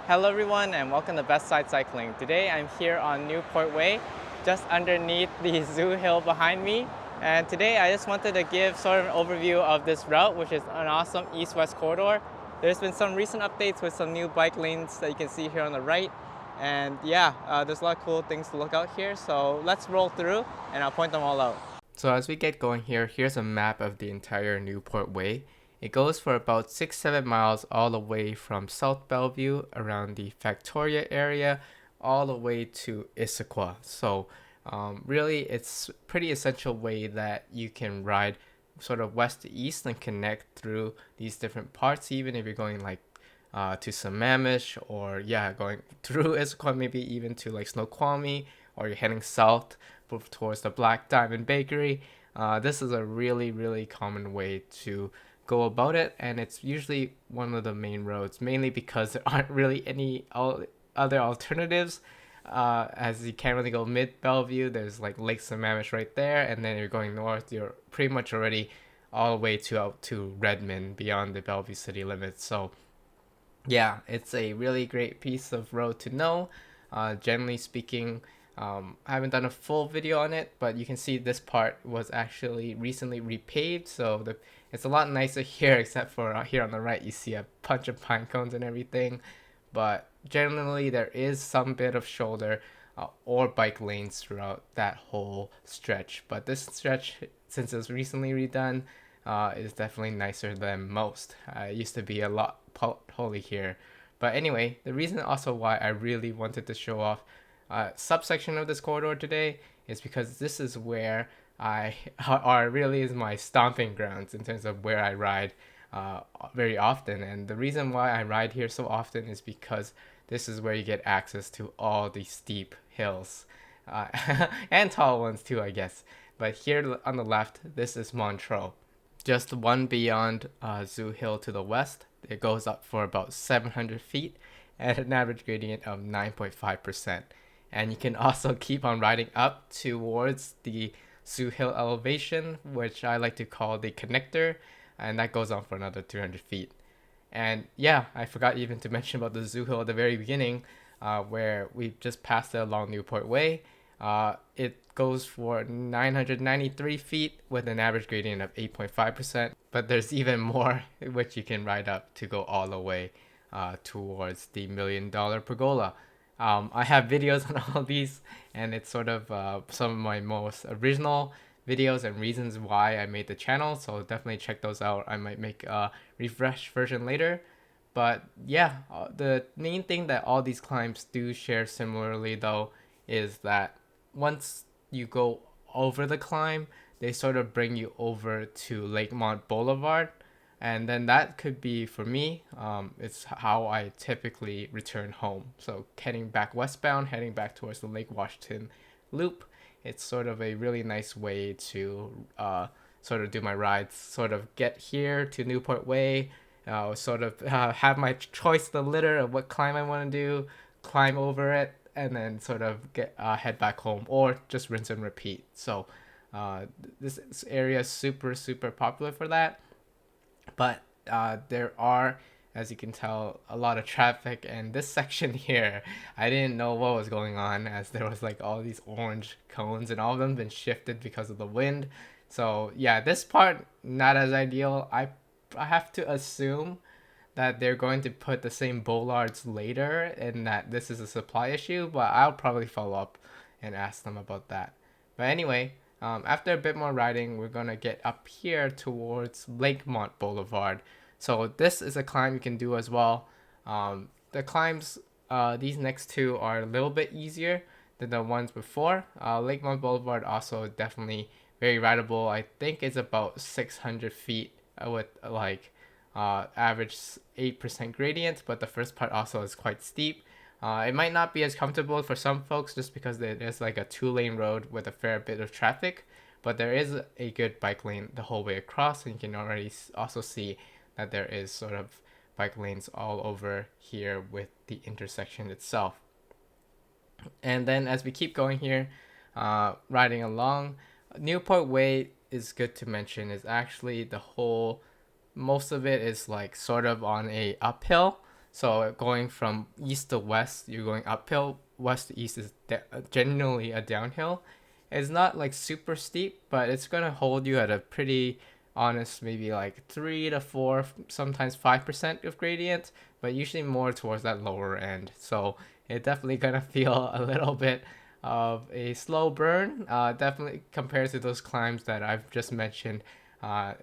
Hello everyone and welcome to Best Side Cycling. Today I'm here on Newport Way, just underneath the Zoo Hill behind me. And today I just wanted to give sort of an overview of this route, which is an awesome east-west corridor. There's been some recent updates with some new bike lanes that you can see here on the right. And yeah, there's a lot of cool things to look out here. So let's roll through and I'll point them all out. So as we get going here, here's a map of the entire Newport Way. It goes for about 6-7 miles all the way from South Bellevue around the Factoria area all the way to Issaquah. So really it's pretty essential way that you can ride sort of west to east and connect through these different parts, even if you're going like to Sammamish or going through Issaquah, maybe even to like Snoqualmie, or you're heading south towards the Black Diamond Bakery. This is a really common way to go about it, and it's usually one of the main roads, mainly because there aren't really any other alternatives, as you can't really go mid Bellevue. There's like Lake Sammamish right there, and then you're going north, you're pretty much already all the way to out to Redmond beyond the Bellevue city limits. So yeah, it's a really great piece of road to know. Generally speaking, I haven't done a full video on it, but you can see this part was actually recently repaved, so it's a lot nicer here, except for here on the right you see a bunch of pine cones and everything. But generally there is some bit of shoulder or bike lanes throughout that whole stretch. But this stretch, since it was recently redone, is definitely nicer than most. It used to be a lot potholy here. But anyway, the reason also why I really wanted to show off subsection of this corridor today is because this is where or really is my stomping grounds in terms of where I ride very often. And the reason why I ride here so often is because this is where you get access to all the steep hills and tall ones too, I guess. But here on the left, this is Montreux. Just one beyond Zoo Hill to the west, it goes up for about 700 feet at an average gradient of 9.5%. And you can also keep on riding up towards the Zoo Hill elevation, which I like to call the connector, and that goes on for another 300 feet. And yeah, I forgot even to mention about the Zoo Hill at the very beginning, where we just passed it along Newport Way. It goes for 993 feet with an average gradient of 8.5%, but there's even more which you can ride up to go all the way towards the $1 Million Pergola. I have videos on all these, and it's sort of some of my most original videos and reasons why I made the channel, so definitely check those out. I might make a refresh version later. But yeah, the main thing that all these climbs do share similarly though is that once you go over the climb, they sort of bring you over to Lakemont Boulevard, and then that could be, for me, it's how I typically return home. So heading back westbound, heading back towards the Lake Washington loop, it's sort of a really nice way to sort of do my rides, sort of get here to Newport Way, sort of have my choice, the litter of what climb I want to do, climb over it, and then sort of get head back home, or just rinse and repeat. So this area is super popular for that. But there are, as you can tell, a lot of traffic, and this section here, I didn't know what was going on, as there was like all these orange cones and all of them been shifted because of the wind. So yeah, this part not as ideal. I have to assume that they're going to put the same bollards later and that this is a supply issue, but I'll probably follow up and ask them about that. But anyway, after a bit more riding, we're gonna get up here towards Lakemont Boulevard. So this is a climb you can do as well. The climbs, these next two are a little bit easier than the ones before. Lakemont Boulevard also definitely very rideable. I think it's about 600 feet with like average 8% gradient, but the first part also is quite steep. It might not be as comfortable for some folks just because there's like a 2-lane road with a fair bit of traffic, but there is a good bike lane the whole way across, and you can already also see that there is sort of bike lanes all over here with the intersection itself. And then as we keep going here, riding along, Newport Way is good to mention is actually most of it is like sort of on a uphill. So going from east to west, you're going uphill. West to east is generally a downhill. It's not like super steep, but it's gonna hold you at a pretty honest, maybe like 3 to 4, sometimes 5% of gradient, but usually more towards that lower end. So it definitely gonna feel a little bit of a slow burn. Definitely compared to those climbs that I've just mentioned.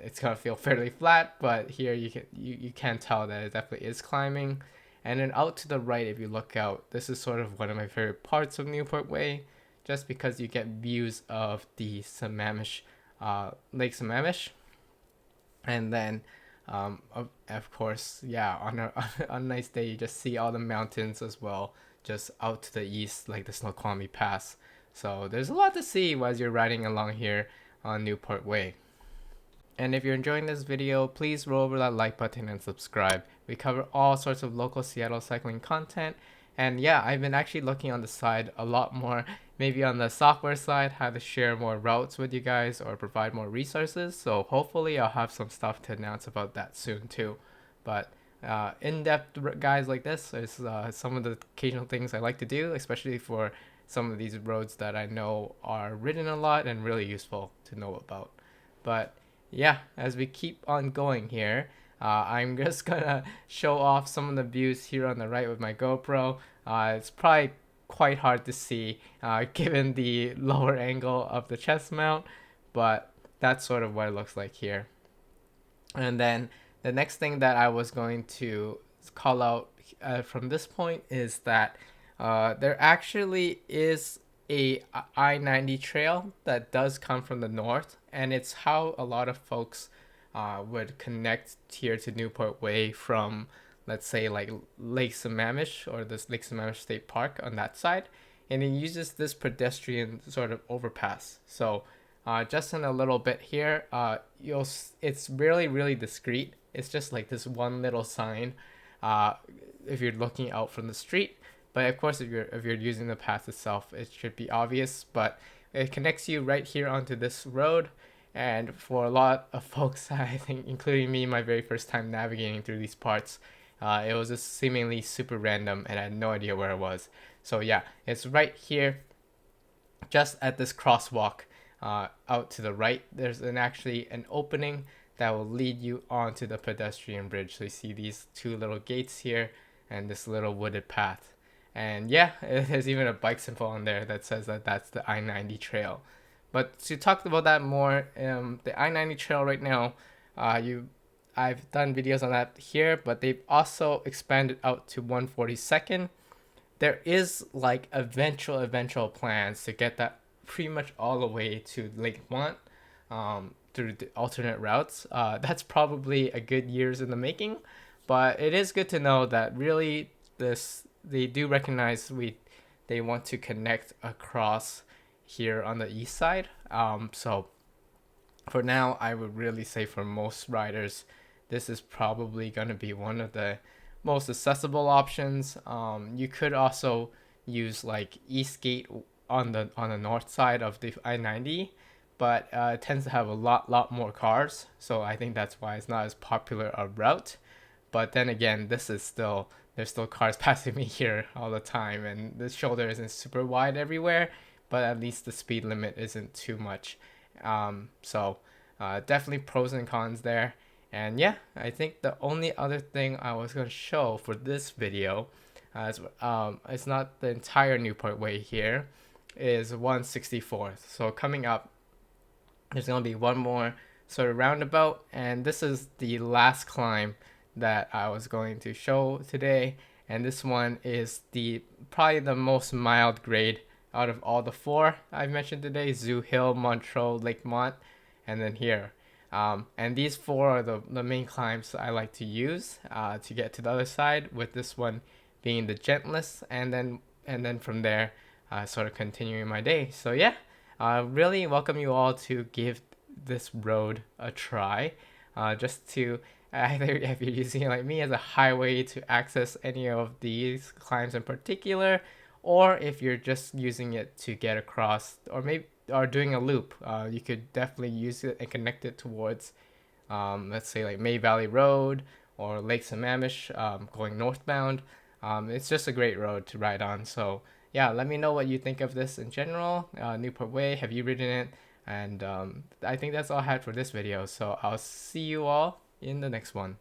It's gonna feel fairly flat, but here you can tell that it definitely is climbing. And then out to the right, if you look out, this is sort of one of my favorite parts of Newport Way, just because you get views of the Sammamish, Lake Sammamish, and then of course, yeah, on on a nice day you just see all the mountains as well, just out to the east, like the Snoqualmie Pass. So there's a lot to see as you're riding along here on Newport Way. And if you're enjoying this video, please roll over that like button and subscribe. We cover all sorts of local Seattle cycling content. And yeah, I've been actually looking on the side a lot more, maybe on the software side, how to share more routes with you guys or provide more resources. So hopefully I'll have some stuff to announce about that soon too. But in-depth guides like this is some of the occasional things I like to do, especially for some of these roads that I know are ridden a lot and really useful to know about. But yeah, as we keep on going here, I'm just gonna show off some of the views here on the right with my GoPro. It's probably quite hard to see given the lower angle of the chest mount, but that's sort of what it looks like here. And then the next thing that I was going to call out from this point is that there actually is a I-90 trail that does come from the north, and it's how a lot of folks would connect here to Newport Way from, let's say, like Lake Sammamish or this Lake Sammamish State Park on that side, and it uses this pedestrian sort of overpass. So just in a little bit here, it's really discreet. It's just like this one little sign if you're looking out from the street. But of course, if you're using the path itself, it should be obvious. But it connects you right here onto this road. And for a lot of folks, I think, including me, my very first time navigating through these parts, it was just seemingly super random, and I had no idea where it was. So yeah, it's right here, just at this crosswalk. Out to the right, there's actually an opening that will lead you onto the pedestrian bridge. So you see these two little gates here and this little wooded path. And yeah, there's even a bike symbol on there that says that that's the I-90 trail. But to talk about that more, the I-90 trail right now, I've done videos on that here, but they've also expanded out to 142nd. There is like eventual plans to get that pretty much all the way to Lake Mont through the alternate routes. That's probably a good years in the making, but it is good to know that really they do recognize they want to connect across here on the east side. So for now, I would really say for most riders, this is probably going to be one of the most accessible options. You could also use like Eastgate on the north side of the I-90, but it tends to have a lot more cars. So I think that's why it's not as popular a route. But then again, there's still cars passing me here all the time, and the shoulder isn't super wide everywhere, but at least the speed limit isn't too much. So definitely pros and cons there. And yeah, I think the only other thing I was going to show for this video, it's not the entire Newport Way here, is 164th. So coming up, there's going to be one more sort of roundabout, and this is the last climb that I was going to show today, and this one is probably the most mild grade out of all the four I've mentioned today: Zoo Hill, Montreux, Lake Mont, and then here. And these four are the main climbs I like to use to get to the other side, with this one being the gentlest, and then from there sort of continuing my day. So yeah, really welcome you all to give this road a try, just to either if you're using it like me as a highway to access any of these climbs in particular, or if you're just using it to get across, or doing a loop, you could definitely use it and connect it towards let's say like May Valley Road or Lake Sammamish going northbound. It's just a great road to ride on. So yeah, let me know what you think of this in general. Newport Way, have you ridden it? And I think that's all I had for this video. So I'll see you all in the next one.